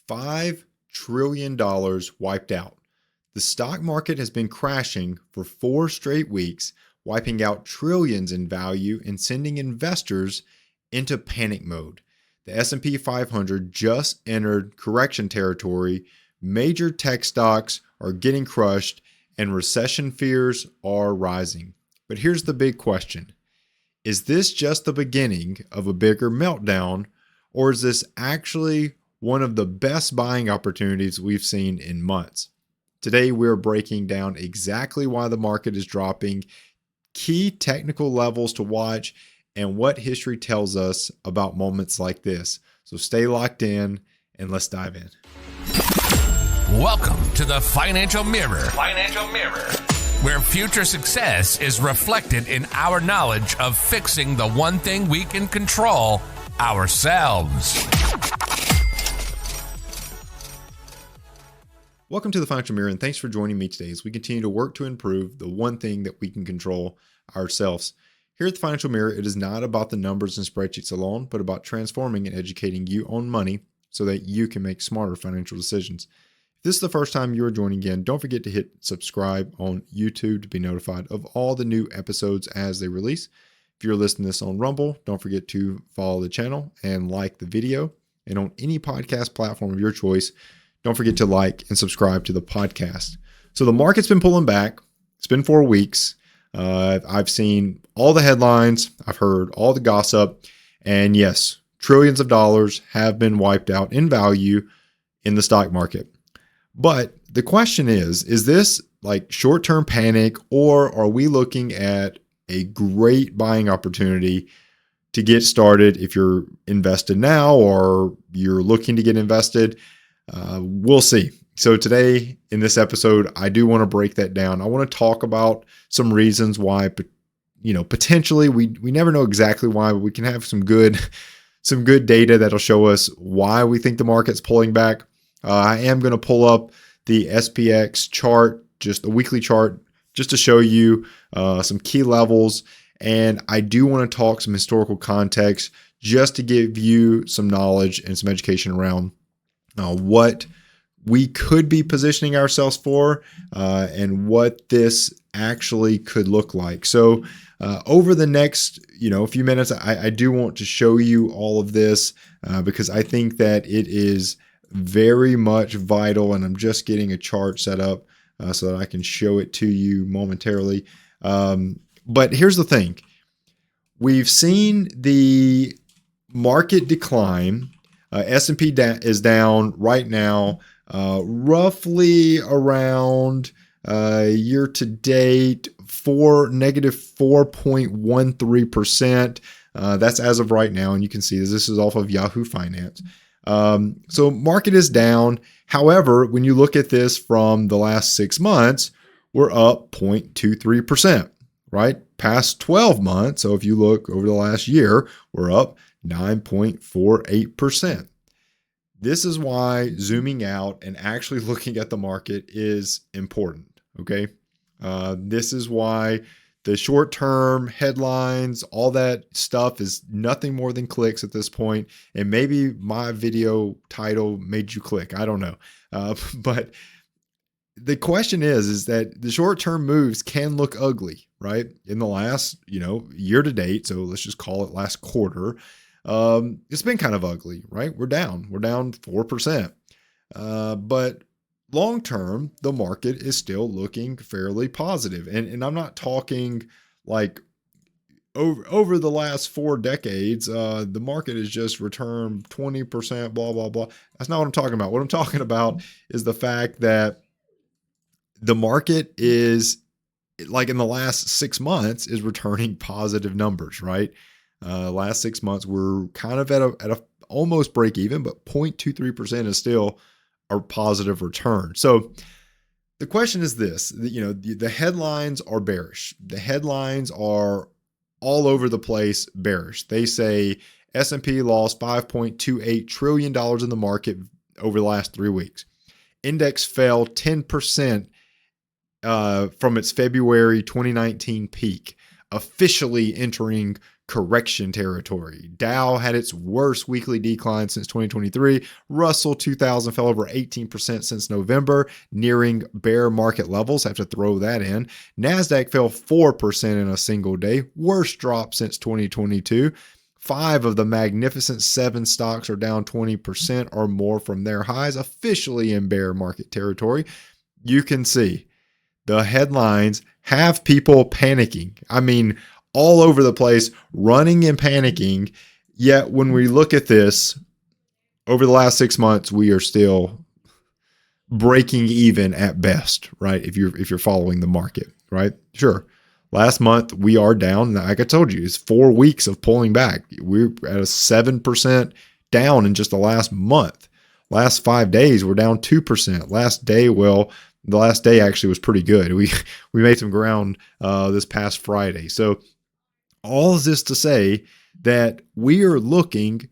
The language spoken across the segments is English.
$5 trillion wiped out. The stock market has been crashing for 4 straight weeks, wiping out trillions in value and sending investors into panic mode. The S&P 500 just entered correction territory. Major tech stocks are getting crushed and recession fears are rising. But here's the big question. Is this just the beginning of a bigger meltdown, or is this actually one of the best buying opportunities we've seen in months? Today, we're breaking down exactly why the market is dropping, key technical levels to watch, and what history tells us about moments like this. So stay locked in and let's dive in. Welcome to the Financial Mirror. Where future success is reflected in our knowledge of fixing the one thing we can control, ourselves. Welcome to the Financial Mirror, and thanks for joining me today as we continue to work to improve the one thing that we can control, ourselves. Here at the Financial Mirror, it is not about the numbers and spreadsheets alone, but about transforming and educating you on money so that you can make smarter financial decisions. If this is the first time you are joining in, don't forget to hit subscribe on YouTube to be notified of all the new episodes as they release. If you're listening to this on Rumble, don't forget to follow the channel and like the video. And on any podcast platform of your choice, don't forget to like and subscribe to the podcast. So the market's been pulling back. It's been 4 weeks. I've seen all the headlines. I've heard all the gossip. And yes, trillions of dollars have been wiped out in value in the stock market. But the question is this like short-term panic, or are we looking at a great buying opportunity to get started if you're invested now or you're looking to get invested? We'll see. So today in this episode, I do want to break that down. I want to talk about some reasons why, potentially we never know exactly why, but we can have some good data that'll show us why we think the market's pulling back. I am going to pull up the SPX chart, just a weekly chart, just to show you some key levels. And I do want to talk some historical context just to give you some knowledge and some education around what we could be positioning ourselves for and what this actually could look like. So over the next few minutes, I do want to show you all of this because I think that it is very much vital, and I'm just getting a chart set up so that I can show it to you momentarily. But here's the thing. We've seen the market decline. S&P is down right now, roughly around year to date negative 4.13%. That's as of right now, and you can see this is off of Yahoo Finance. So market is down. However, when you look at this from the last 6 months, we're up 0.23%, right? Past 12 months. So if you look over the last year, we're up 9.48%. This is why zooming out and actually looking at the market is important. Okay. This is why the short-term headlines, all that stuff is nothing more than clicks at this point. And maybe my video title made you click. I don't know. But the question is that the short-term moves can look ugly, right? In the last, year to date. So let's just call it last quarter. It's been kind of ugly, right? We're down 4%. But long term, the market is still looking fairly positive. And I'm not talking like over the last 4 decades, the market has just returned 20%, blah, blah, blah. That's not what I'm talking about. What I'm talking about is the fact that the market is, like in the last 6 months, is returning positive numbers, right? Last 6 months, we're kind of at a almost break even, but 0.23% is still a positive return. So the question is this, the headlines are bearish. The headlines are all over the place bearish. They say S&P lost $5.28 trillion in the market over the last 3 weeks. Index fell 10% from its February 2019 peak, officially entering correction territory. Dow had its worst weekly decline since 2023. Russell 2000 fell over 18% since November, nearing bear market levels. I have to throw that in. Nasdaq fell 4% in a single day, worst drop since 2022. 5 of the Magnificent 7 stocks are down 20% or more from their highs, officially in bear market territory. You can see the headlines have people panicking. I mean, all over the place, running and panicking. Yet when we look at this, over the last 6 months, we are still breaking even at best, right? If you're following the market, right? Sure. Last month, we are down. Like I told you, it's 4 weeks of pulling back. We're at a 7% down in just the last month. Last 5 days, we're down 2%. Last day, well, the last day actually was pretty good. We made some ground this past Friday. So all of this to say that we are looking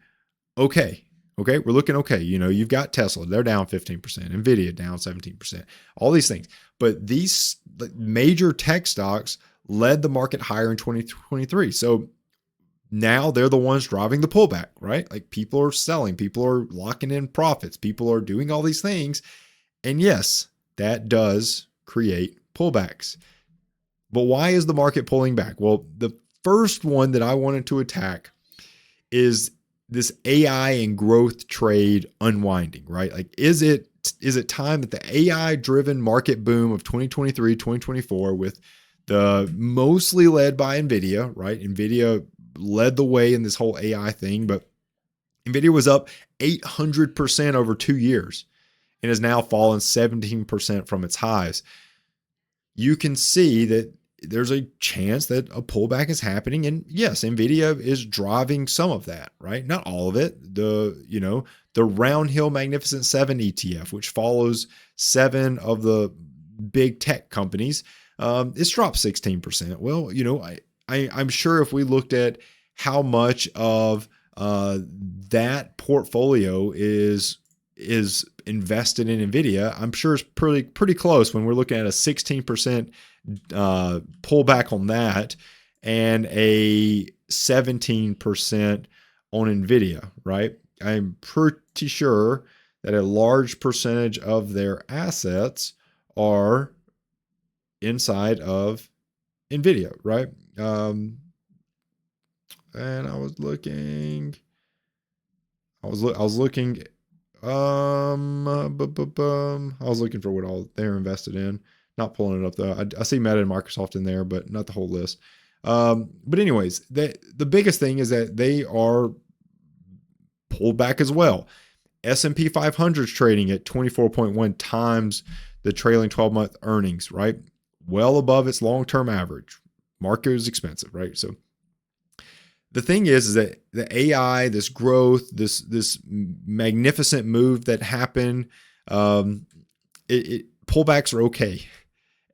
okay. Okay, we're looking okay. You know, you've got Tesla, they're down 15%, Nvidia down 17%, all these things. But these major tech stocks led the market higher in 2023. So now they're the ones driving the pullback, right? Like people are selling, people are locking in profits, people are doing all these things. And yes, that does create pullbacks. But why is the market pulling back? Well, the first one that I wanted to attack is this AI and growth trade unwinding, right? Like, is it time that the AI driven market boom of 2023, 2024 with the mostly led by NVIDIA, right? NVIDIA led the way in this whole AI thing, but NVIDIA was up 800% over 2 years and has now fallen 17% from its highs. You can see that there's a chance that a pullback is happening. And yes, NVIDIA is driving some of that, right? Not all of it. The Round Hill Magnificent 7 ETF, which follows 7 of the big tech companies, it's dropped 16%. Well, I'm sure if we looked at how much of that portfolio is invested in NVIDIA, I'm sure it's pretty close when we're looking at a 16% pullback on that and a 17% on NVIDIA, right? I'm pretty sure that a large percentage of their assets are inside of NVIDIA, right? And I was looking for what all they're invested in. Not pulling it up though. I see Meta and Microsoft in there, but not the whole list. But anyways, the biggest thing is that they are pulled back as well. S&P 500 is trading at 24.1 times the trailing 12-month earnings, right? Well above its long-term average. Market is expensive, right? So the thing is that the AI, this growth, this magnificent move that happened, pullbacks are okay.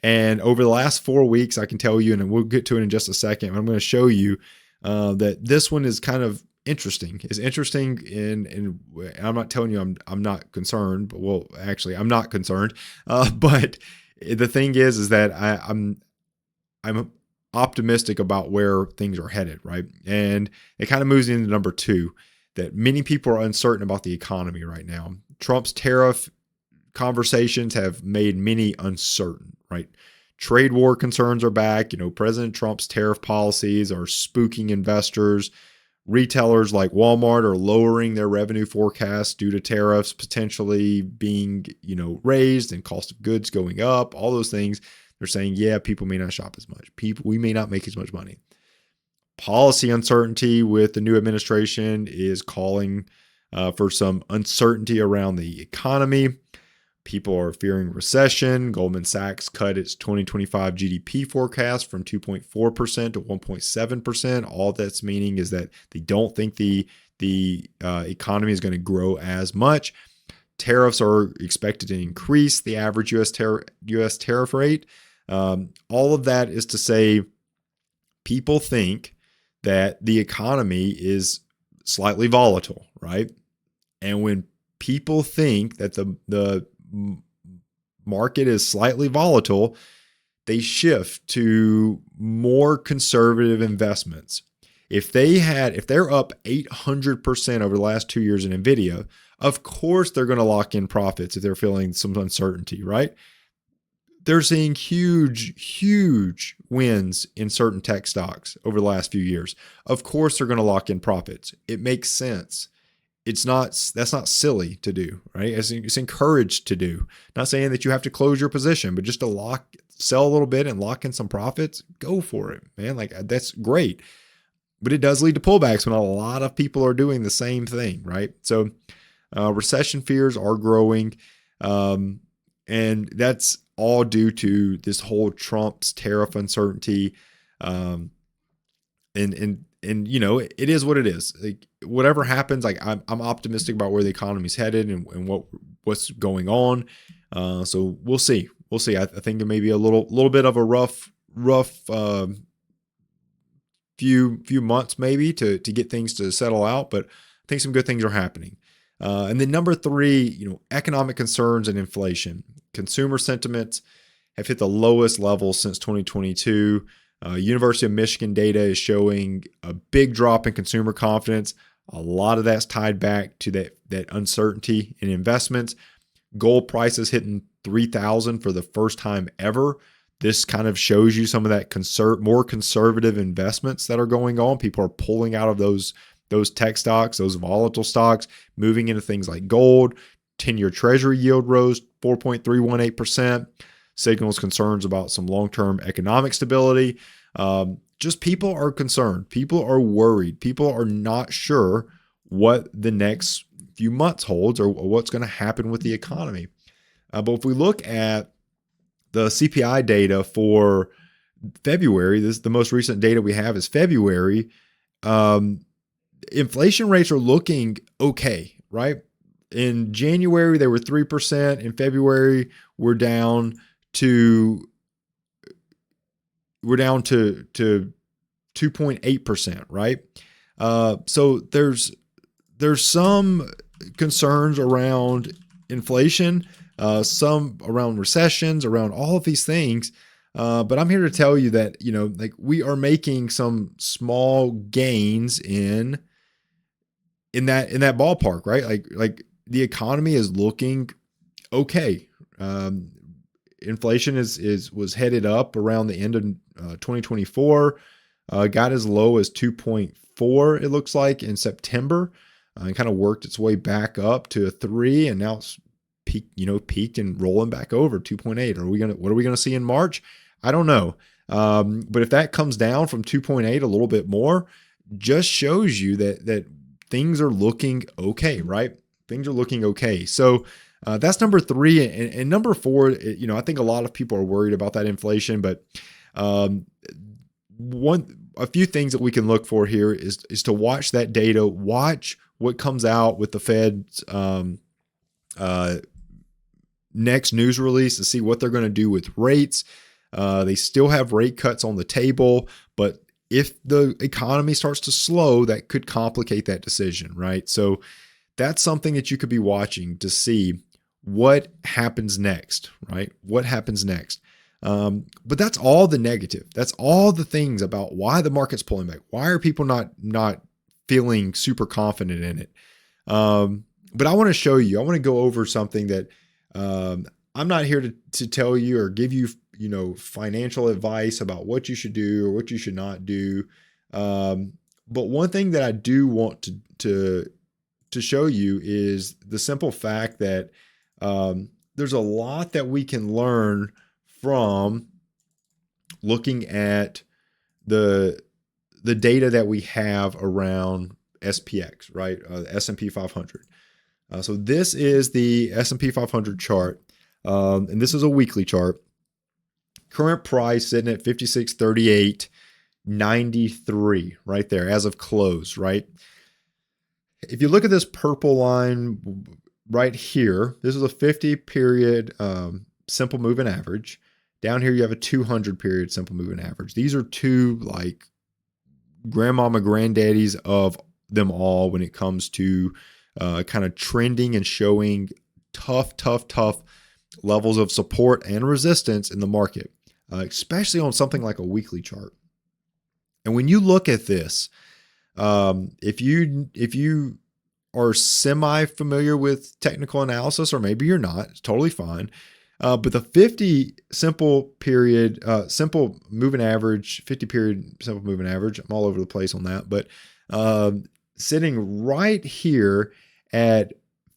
And over the last 4 weeks, I can tell you, and we'll get to it in just a second, I'm going to show you that this one is kind of interesting. It's interesting, and I'm not telling you I'm not concerned. But, well, actually, I'm not concerned. But the thing is that I'm optimistic about where things are headed, right? And it kind of moves into number 2, that many people are uncertain about the economy right now. Trump's tariff conversations have made many uncertain, right? Trade war concerns are back. President Trump's tariff policies are spooking investors. Retailers like Walmart are lowering their revenue forecasts due to tariffs potentially being, raised and cost of goods going up, all those things. They're saying, yeah, people may not shop as much. We may not make as much money. Policy uncertainty with the new administration is calling for some uncertainty around the economy. People are fearing recession. Goldman Sachs cut its 2025 GDP forecast from 2.4% to 1.7%. All that's meaning is that they don't think the economy is going to grow as much. Tariffs are expected to increase the average U.S. tariff rate. All of that is to say, people think that the economy is slightly volatile, right? And when people think that the market is slightly volatile, they shift to more conservative investments. If they're up 800% over the last 2 years in NVIDIA, of course they're going to lock in profits if they're feeling some uncertainty, right? They're seeing huge wins in certain tech stocks over the last few years. Of course they're going to lock in profits. It makes sense. That's not silly to do, right? It's encouraged to do. Not saying that you have to close your position, but just to sell a little bit and lock in some profits, go for it, man. Like, that's great. But it does lead to pullbacks when a lot of people are doing the same thing, right? So recession fears are growing. And that's all due to this whole Trump's tariff uncertainty. And you know, it is what it is. Like, whatever happens, like, I'm optimistic about where the economy's headed and what's going on. So we'll see. I think it may be a little bit of a rough few months maybe to get things to settle out, but I think some good things are happening. And then number 3, you know, economic concerns and inflation. Consumer sentiments have hit the lowest level since 2022. University of Michigan data is showing a big drop in consumer confidence. A lot of that's tied back to that uncertainty in investments. Gold prices hitting 3,000 for the first time ever. This kind of shows you some of that more conservative investments that are going on. People are pulling out of those tech stocks, those volatile stocks, moving into things like gold. 10-year treasury yield rose 4.318%. Signals concerns about some long-term economic stability. Just people are concerned. People are worried. People are not sure what the next few months holds or what's going to happen with the economy. But if we look at the CPI data for February, the most recent data we have is February. Inflation rates are looking okay, right? In January, they were 3%. In February, we're down to 2.8%, right? So there's some concerns around inflation, some around recessions, around all of these things. But I'm here to tell you that, you know, like, we are making some small gains in that ballpark, right? Like the economy is looking okay. Inflation was headed up around the end of 2024. Got as low as 2.4, it looks like, in September. And kind of worked its way back up to a 3, and now it's peaked and rolling back over 2.8. What are we gonna see in March? I don't know. But if that comes down from 2.8 a little bit more, just shows you that things are looking okay, right? Things are looking okay. So that's number 3. And number 4, you know, I think a lot of people are worried about that inflation, but a few things that we can look for here is to watch that data, watch what comes out with the Fed's next news release to see what they're going to do with rates. They still have rate cuts on the table, but if the economy starts to slow, that could complicate that decision, right? So that's something that you could be watching to see what happens next, right? What happens next? But that's all the negative. That's all the things about why the market's pulling back. Why are people not feeling super confident in it? But I want to show you. I want to go over something that I'm not here to tell you or give you, you know, financial advice about what you should do or what you should not do. But one thing that I do want to show you is the simple fact that there's a lot that we can learn from looking at the data that we have around SPX, right? The S&P 500. So this is the S&P 500 chart, and this is a weekly chart. Current price sitting at 5638.93 right there as of close, right? If you look at this purple line right here, this is a 50 period simple moving average. Down here, you have a 200 period simple moving average. These are two like grandmama granddaddies of them all when it comes to kind of trending and showing tough levels of support and resistance in the market, especially on something like a weekly chart. And when you look at this, If you are semi familiar with technical analysis, or maybe you're not, it's totally fine. But the 50 simple moving average, 50 period simple moving average, I'm all over the place on that, but sitting right here at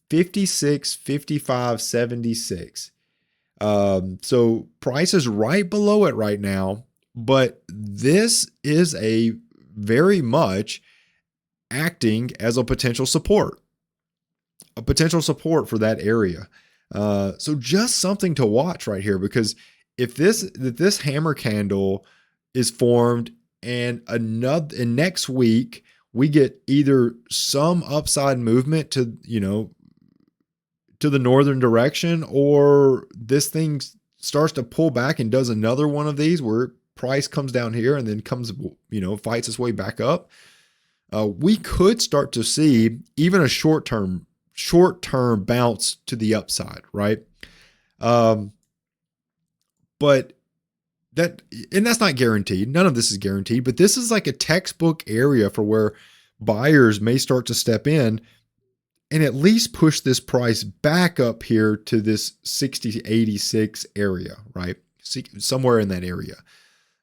56, 55, 76. So price is right below it right now, but this is a very much acting as a potential support for that area. So just something to watch right here, because if this hammer candle is formed and next week we get either some upside movement to the northern direction, or this thing starts to pull back and does another one of these where price comes down here and then comes, fights its way back up, we could start to see even a short-term bounce to the upside, right? But that's not guaranteed. None of this is guaranteed, but this is like a textbook area for where buyers may start to step in and at least push this price back up here to this 60-86 area, right? Somewhere in that area.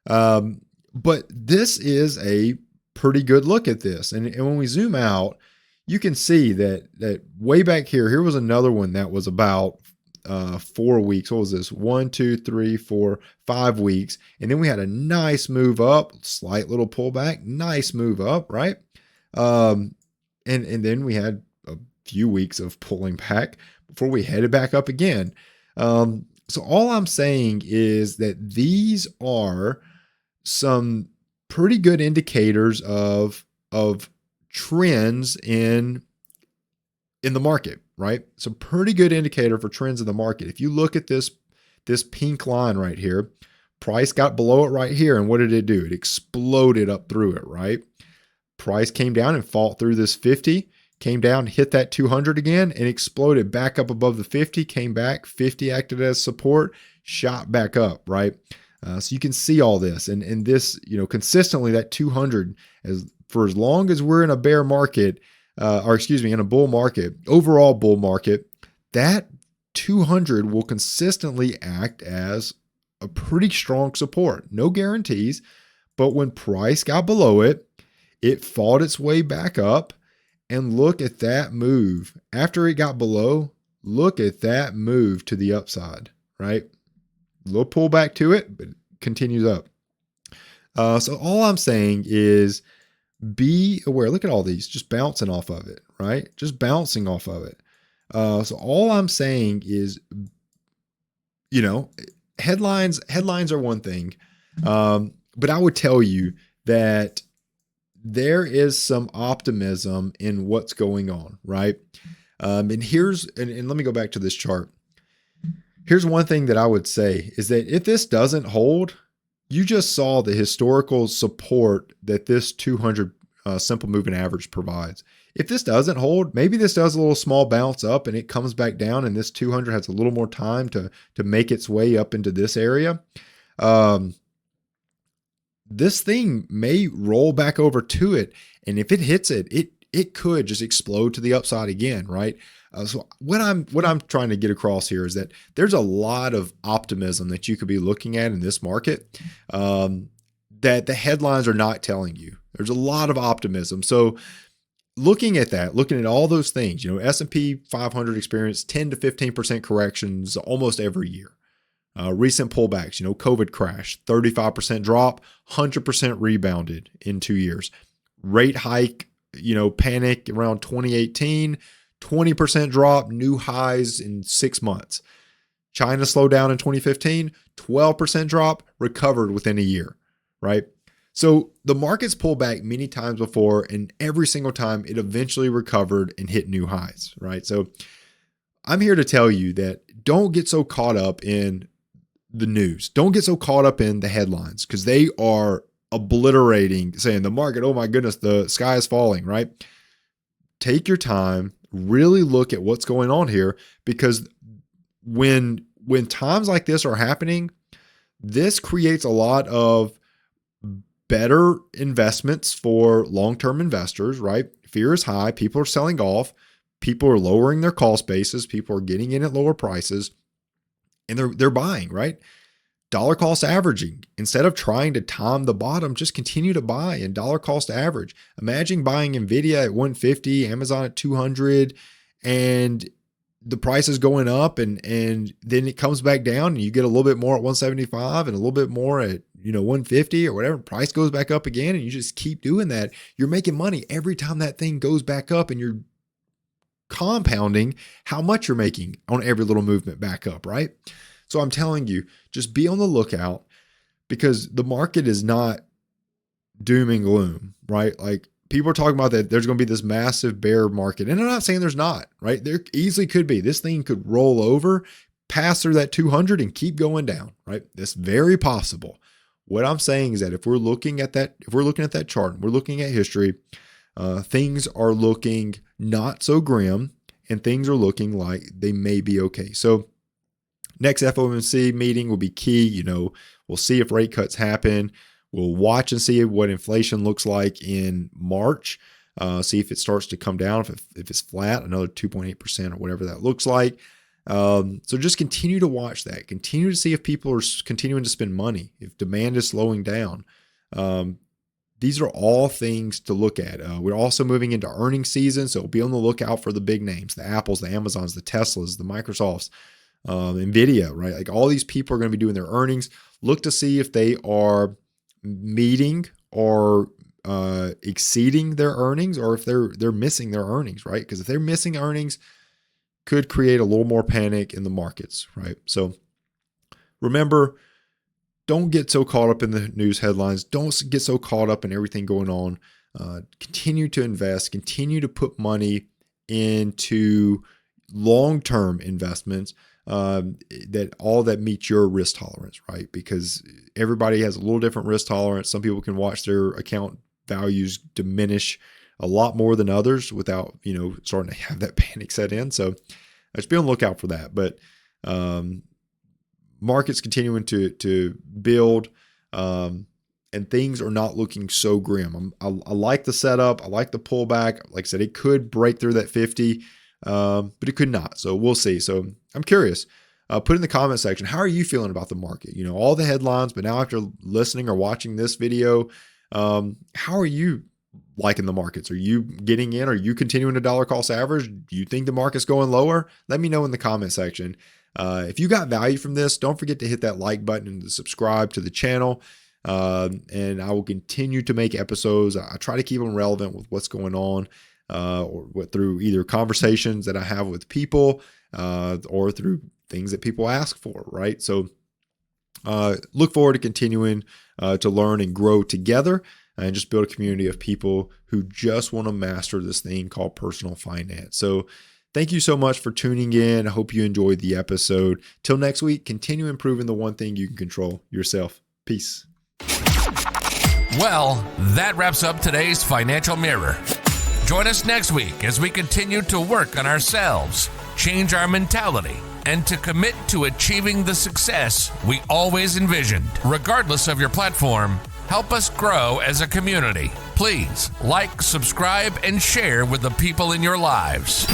But this is a pretty good look at this. And when we zoom out, you can see that way back here was another one that was about 4 weeks. What was this? 1, 2, 3, 4, 5 weeks. And then we had a nice move up, slight little pullback, nice move up, right? And then we had a few weeks of pulling back before we headed back up again. So all I'm saying is that these are some pretty good indicators of trends in the market, right? It's a pretty good indicator for trends in the market. If you look at this pink line right here, price got below it right here, and what did it do? It exploded up through it, right? Price came down and fought through this 50, came down, hit that 200 again, and exploded back up above the 50, came back, 50 acted as support, shot back up, right? So you can see all this, and this, consistently that 200, for as long as we're in a bear market, in a bull market, overall bull market, that 200 will consistently act as a pretty strong support. No guarantees, but when price got below it, it fought its way back up, and look at that move. After it got below, look at that move to the upside, right? A little pullback to it, but it continues up. So all I'm saying is be aware. Look at all these just bouncing off of it, right? Just bouncing off of it. So all I'm saying is, headlines are one thing. But I would tell you that there is some optimism in what's going on, right? And let me go back to this chart. Here's one thing that I would say is that if this doesn't hold, you just saw the historical support that this 200 simple moving average provides. If this doesn't hold, maybe this does a little small bounce up and it comes back down, and this 200 has a little more time to make its way up into this area. This thing may roll back over to it, and if it hits it, it could just explode to the upside again, right? So what I'm trying to get across here is that there's a lot of optimism that you could be looking at in this market that the headlines are not telling you. There's a lot of optimism. So looking at all those things, S&P 500 experienced 10 to 15% corrections almost every year. Recent pullbacks, COVID crash, 35% drop, 100% rebounded in 2 years. Rate hike, panic around 2018, 20% drop, new highs in 6 months. China slowed down in 2015, 12% drop, recovered within a year, right? So the market's pulled back many times before, and every single time it eventually recovered and hit new highs, right? So I'm here to tell you that don't get so caught up in the news. Don't get so caught up in the headlines, because they are obliterating, saying the market, oh my goodness, the sky is falling, right? Take your time, really look at what's going on here, because when times like this are happening, this creates a lot of better investments for long-term investors, right? Fear is high. People are selling off. People are lowering their cost basis. People are getting in at lower prices, and they're buying, right? Dollar cost averaging. Instead of trying to time the bottom, just continue to buy and dollar cost average. Imagine buying Nvidia at 150, Amazon at 200, and the price is going up, and then it comes back down, and you get a little bit more at 175 and a little bit more at 150 or whatever. Price goes back up again, and you just keep doing that. You're making money every time that thing goes back up, and you're compounding how much you're making on every little movement back up, right? So I'm telling you, just be on the lookout, because the market is not doom and gloom, right? Like, people are talking about that there's going to be this massive bear market, and I'm not saying there's not, right? There easily could be. This thing could roll over, pass through that 200 and keep going down, right? That's very possible. What I'm saying is that if we're looking at that chart, and we're looking at history, things are looking not so grim, and things are looking like they may be okay. So next FOMC meeting will be key. We'll see if rate cuts happen. We'll watch and see what inflation looks like in March. See if it starts to come down, if it's flat, another 2.8% or whatever that looks like. So just continue to watch that. Continue to see if people are continuing to spend money, if demand is slowing down. These are all things to look at. We're also moving into earnings season, so be on the lookout for the big names, the Apples, the Amazons, the Teslas, the Microsofts, Nvidia, right? Like, all these people are going to be doing their earnings. Look to see if they are meeting or exceeding their earnings, or if they're missing their earnings, right? Because if they're missing earnings, could create a little more panic in the markets, right? So remember, don't get so caught up in the news headlines. Don't get so caught up in everything going on. Continue to invest. Continue to put money into long-term investments that meet your risk tolerance, right? Because everybody has a little different risk tolerance. Some people can watch their account values diminish a lot more than others without, starting to have that panic set in. So just be on the lookout for that. But markets continuing to build, and things are not looking so grim. I like the setup. I like the pullback. Like I said, it could break through that 50, but it could not. So we'll see. So I'm curious. Put in the comment section, how are you feeling about the market? All the headlines, but now after listening or watching this video, how are you liking the markets? Are you getting in? Are you continuing to dollar cost average? Do you think the market's going lower? Let me know in the comment section. If you got value from this, don't forget to hit that like button and to subscribe to the channel. And I will continue to make episodes. I try to keep them relevant with what's going on, or through either conversations that I have with people, or through things that people ask for, right? So look forward to continuing to learn and grow together, and just build a community of people who just want to master this thing called personal finance. So thank you so much for tuning in. I hope you enjoyed the episode. Till next week, continue improving the one thing you can control, yourself. Peace. Well, that wraps up today's Financial Mirror. Join us next week as we continue to work on ourselves, change our mentality, and to commit to achieving the success we always envisioned. Regardless of your platform, help us grow as a community. Please like, subscribe, and share with the people in your lives.